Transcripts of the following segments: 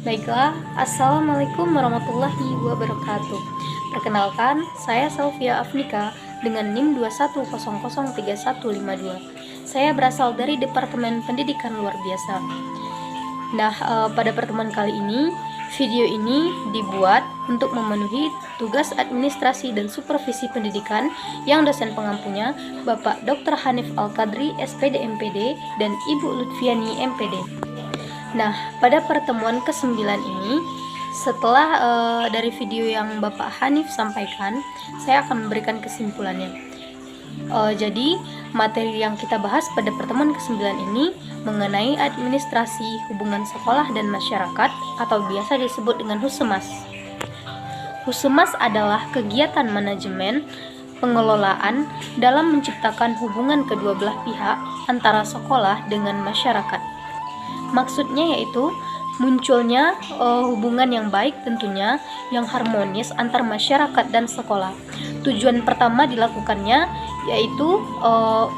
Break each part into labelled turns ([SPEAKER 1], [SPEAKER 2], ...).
[SPEAKER 1] Baiklah, Assalamualaikum warahmatullahi wabarakatuh. Perkenalkan, saya Selvia Afnika dengan NIM 210035152. Saya berasal dari Departemen Pendidikan Luar Biasa. Nah, pada pertemuan kali ini, video ini dibuat untuk memenuhi tugas administrasi dan supervisi pendidikan yang dosen pengampunya Bapak Dr. Hanif Al-Qadri, SPD MPD, dan Ibu Lutfiani MPD. Nah, pada pertemuan ke-9 ini, setelah dari video yang Bapak Hanif sampaikan, saya akan memberikan kesimpulannya. Jadi, materi yang kita bahas pada pertemuan ke-9 ini mengenai administrasi hubungan sekolah dan masyarakat atau biasa disebut dengan Husemas. Husemas adalah kegiatan manajemen pengelolaan dalam menciptakan hubungan kedua belah pihak antara sekolah dengan masyarakat. Maksudnya yaitu munculnya hubungan yang baik tentunya, yang harmonis antar masyarakat dan sekolah. Tujuan pertama dilakukannya yaitu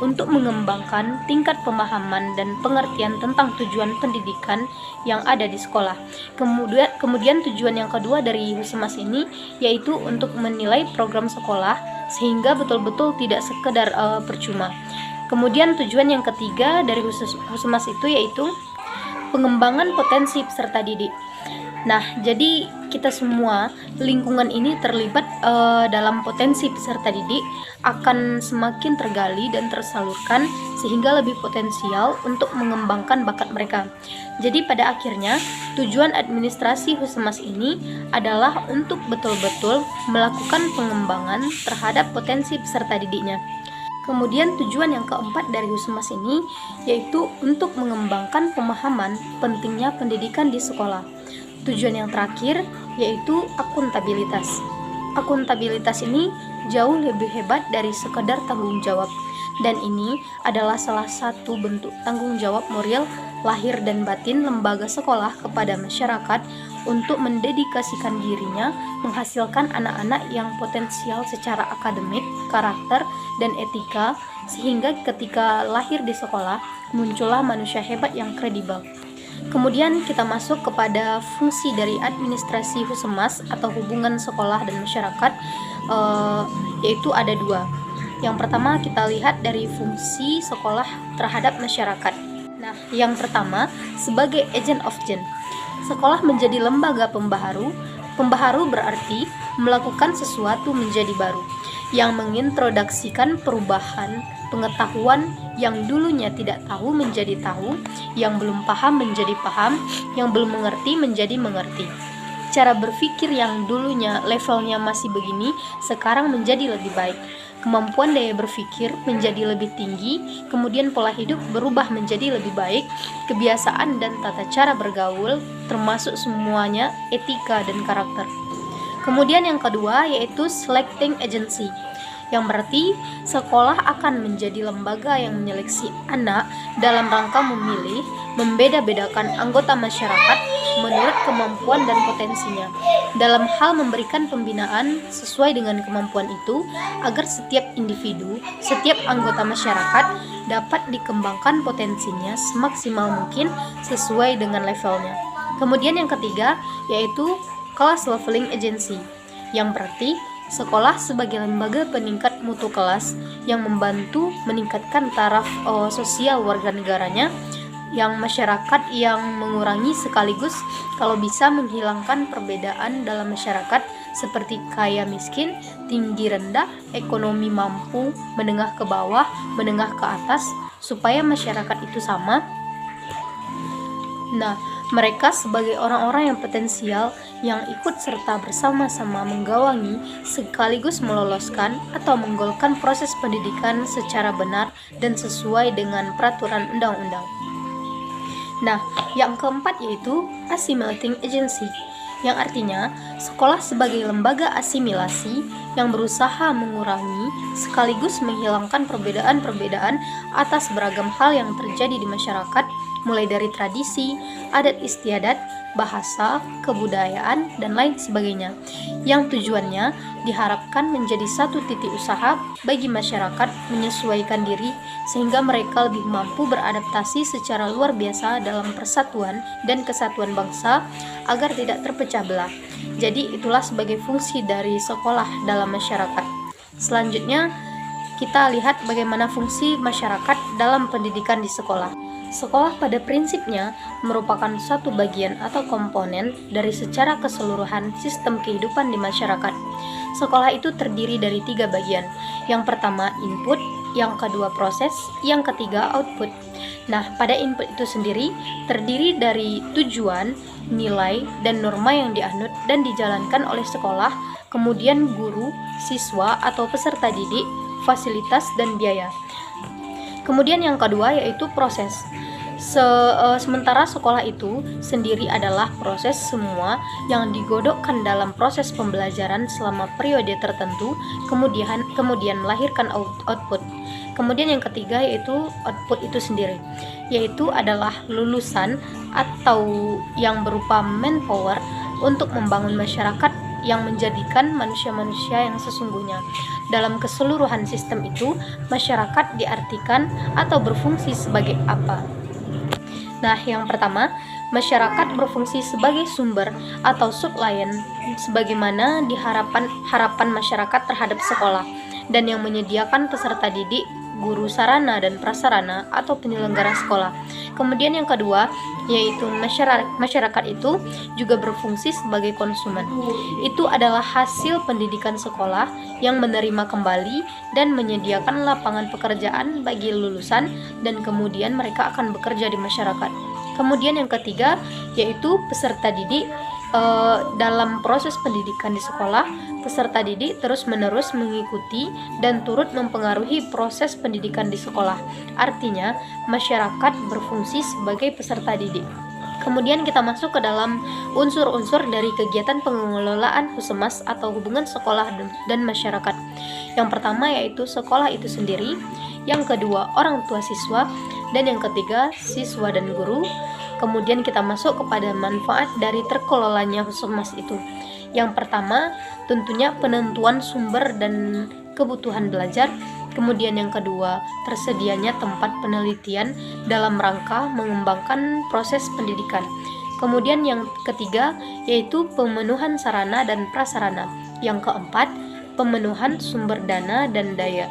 [SPEAKER 1] untuk mengembangkan tingkat pemahaman dan pengertian tentang tujuan pendidikan yang ada di sekolah. Kemudian tujuan yang kedua dari Husemas ini yaitu untuk menilai program sekolah sehingga betul-betul tidak sekedar percuma. Kemudian tujuan yang ketiga dari Husemas itu yaitu pengembangan potensi peserta didik. Nah, jadi kita semua lingkungan ini terlibat dalam potensi peserta didik akan semakin tergali dan tersalurkan sehingga lebih potensial untuk mengembangkan bakat mereka. Jadi pada akhirnya tujuan administrasi Husemas ini adalah untuk betul-betul melakukan pengembangan terhadap potensi peserta didiknya. Kemudian tujuan yang keempat dari Husemas ini yaitu untuk mengembangkan pemahaman pentingnya pendidikan di sekolah. Tujuan yang terakhir yaitu akuntabilitas. Akuntabilitas ini jauh lebih hebat dari sekedar tanggung jawab, dan ini adalah salah satu bentuk tanggung jawab moral lahir dan batin lembaga sekolah kepada masyarakat untuk mendedikasikan dirinya menghasilkan anak-anak yang potensial secara akademik, karakter, dan etika, sehingga ketika lahir di sekolah muncullah manusia hebat yang kredibel. Kemudian kita masuk kepada fungsi dari administrasi Husemas atau hubungan sekolah dan masyarakat, yaitu ada dua. Yang pertama kita lihat dari fungsi sekolah terhadap masyarakat. Nah, yang pertama sebagai agent of change. Sekolah menjadi lembaga pembaharu. Pembaharu berarti melakukan sesuatu menjadi baru, yang mengintroduksikan perubahan pengetahuan yang dulunya tidak tahu menjadi tahu, yang belum paham menjadi paham, yang belum mengerti menjadi mengerti. Cara berpikir yang dulunya levelnya masih begini, sekarang menjadi lebih baik. Kemampuan daya berpikir menjadi lebih tinggi, kemudian pola hidup berubah menjadi lebih baik, kebiasaan dan tata cara bergaul, termasuk semuanya etika dan karakter. Kemudian yang kedua yaitu selecting agency, yang berarti sekolah akan menjadi lembaga yang menyeleksi anak dalam rangka memilih, membeda-bedakan anggota masyarakat menurut kemampuan dan potensinya, dalam hal memberikan pembinaan sesuai dengan kemampuan itu agar setiap individu, setiap anggota masyarakat dapat dikembangkan potensinya semaksimal mungkin sesuai dengan levelnya. Kemudian yang ketiga yaitu class leveling agency, yang berarti sekolah sebagai lembaga peningkat mutu kelas yang membantu meningkatkan taraf sosial warga negaranya, yang masyarakat yang mengurangi sekaligus kalau bisa menghilangkan perbedaan dalam masyarakat seperti kaya miskin, tinggi rendah, ekonomi mampu, menengah ke bawah, menengah ke atas, supaya masyarakat itu sama. Nah, mereka sebagai orang-orang yang potensial yang ikut serta bersama-sama menggawangi sekaligus meloloskan atau menggolkan proses pendidikan secara benar dan sesuai dengan peraturan undang-undang. Nah, yang keempat yaitu assimilating agency, yang artinya sekolah sebagai lembaga asimilasi yang berusaha mengurangi sekaligus menghilangkan perbedaan-perbedaan atas beragam hal yang terjadi di masyarakat mulai dari tradisi, adat istiadat, bahasa, kebudayaan, dan lain sebagainya, yang tujuannya diharapkan menjadi satu titik usaha bagi masyarakat menyesuaikan diri sehingga mereka lebih mampu beradaptasi secara luar biasa dalam persatuan dan kesatuan bangsa agar tidak terpecah belah. Jadi itulah sebagai fungsi dari sekolah dalam masyarakat. Selanjutnya kita lihat bagaimana fungsi masyarakat dalam pendidikan di sekolah. Sekolah pada prinsipnya merupakan suatu bagian atau komponen dari secara keseluruhan sistem kehidupan di masyarakat. Sekolah itu terdiri dari 3 bagian. Yang pertama input, yang kedua proses, yang ketiga output. Nah, pada input itu sendiri terdiri dari tujuan, nilai, dan norma yang dianut dan dijalankan oleh sekolah, kemudian guru, siswa atau peserta didik, fasilitas, dan biaya. Kemudian yang kedua yaitu proses. Sementara sekolah itu sendiri adalah proses semua yang digodokkan dalam proses pembelajaran selama periode tertentu, kemudian melahirkan output. Kemudian yang ketiga yaitu output itu sendiri, yaitu adalah lulusan atau yang berupa manpower untuk membangun masyarakat yang menjadikan manusia-manusia yang sesungguhnya. Dalam keseluruhan sistem itu, masyarakat diartikan atau berfungsi sebagai apa? Nah, yang pertama, masyarakat berfungsi sebagai sumber atau sublien sebagaimana harapan masyarakat terhadap sekolah dan yang menyediakan peserta didik, guru sarana dan prasarana atau penyelenggara sekolah. Kemudian yang kedua yaitu masyarakat itu juga berfungsi sebagai konsumen. Itu adalah hasil pendidikan sekolah yang menerima kembali dan menyediakan lapangan pekerjaan bagi lulusan dan kemudian mereka akan bekerja di masyarakat. Kemudian yang ketiga yaitu peserta didik. Dalam proses pendidikan di sekolah, peserta didik terus-menerus mengikuti dan turut mempengaruhi proses pendidikan di sekolah. Artinya, masyarakat berfungsi sebagai peserta didik. Kemudian kita masuk ke dalam unsur-unsur dari kegiatan pengelolaan Husemas atau hubungan sekolah dan masyarakat. Yang pertama yaitu sekolah itu sendiri, yang kedua orang tua siswa, dan yang ketiga siswa dan guru. Kemudian kita masuk kepada manfaat dari terkelolanya Husemas itu. Yang pertama, tentunya penentuan sumber dan kebutuhan belajar. Kemudian yang kedua, tersedianya tempat penelitian dalam rangka mengembangkan proses pendidikan. Kemudian yang ketiga, yaitu pemenuhan sarana dan prasarana. Yang keempat, pemenuhan sumber dana dan daya.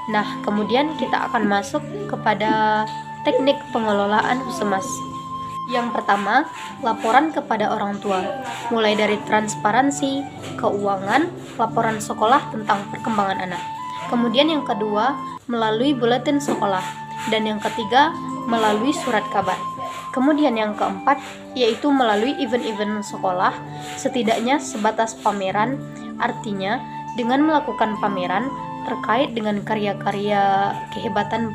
[SPEAKER 1] Nah, kemudian kita akan masuk kepada teknik pengelolaan Husemas. Yang pertama, laporan kepada orang tua, mulai dari transparansi, keuangan, laporan sekolah tentang perkembangan anak. Kemudian yang kedua, melalui buletin sekolah. Dan yang ketiga, melalui surat kabar. Kemudian yang keempat, yaitu melalui event-event sekolah, setidaknya sebatas pameran, artinya dengan melakukan pameran terkait dengan karya-karya kehebatan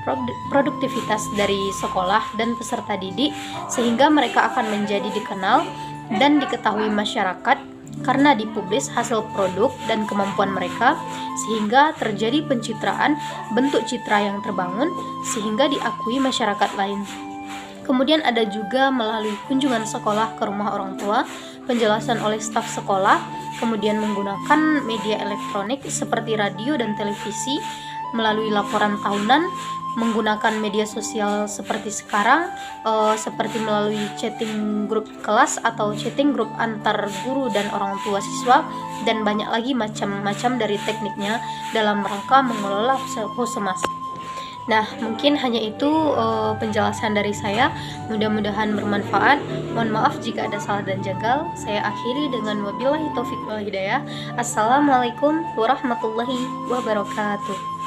[SPEAKER 1] produktivitas dari sekolah dan peserta didik, sehingga mereka akan menjadi dikenal dan diketahui masyarakat karena dipublis hasil produk dan kemampuan mereka, sehingga terjadi pencitraan bentuk citra yang terbangun sehingga diakui masyarakat lain. Kemudian ada juga melalui kunjungan sekolah ke rumah orang tua, penjelasan oleh staf sekolah, kemudian menggunakan media elektronik seperti radio dan televisi, melalui laporan tahunan, menggunakan media sosial seperti sekarang, seperti melalui chatting grup kelas atau chatting grup antar guru dan orang tua siswa, dan banyak lagi macam-macam dari tekniknya dalam rangka mengelola Husemas. Nah, mungkin hanya itu penjelasan dari saya. Mudah-mudahan bermanfaat. Mohon maaf jika ada salah dan janggal. Saya akhiri dengan wabillahi taufik wal hidayah. Assalamualaikum warahmatullahi wabarakatuh.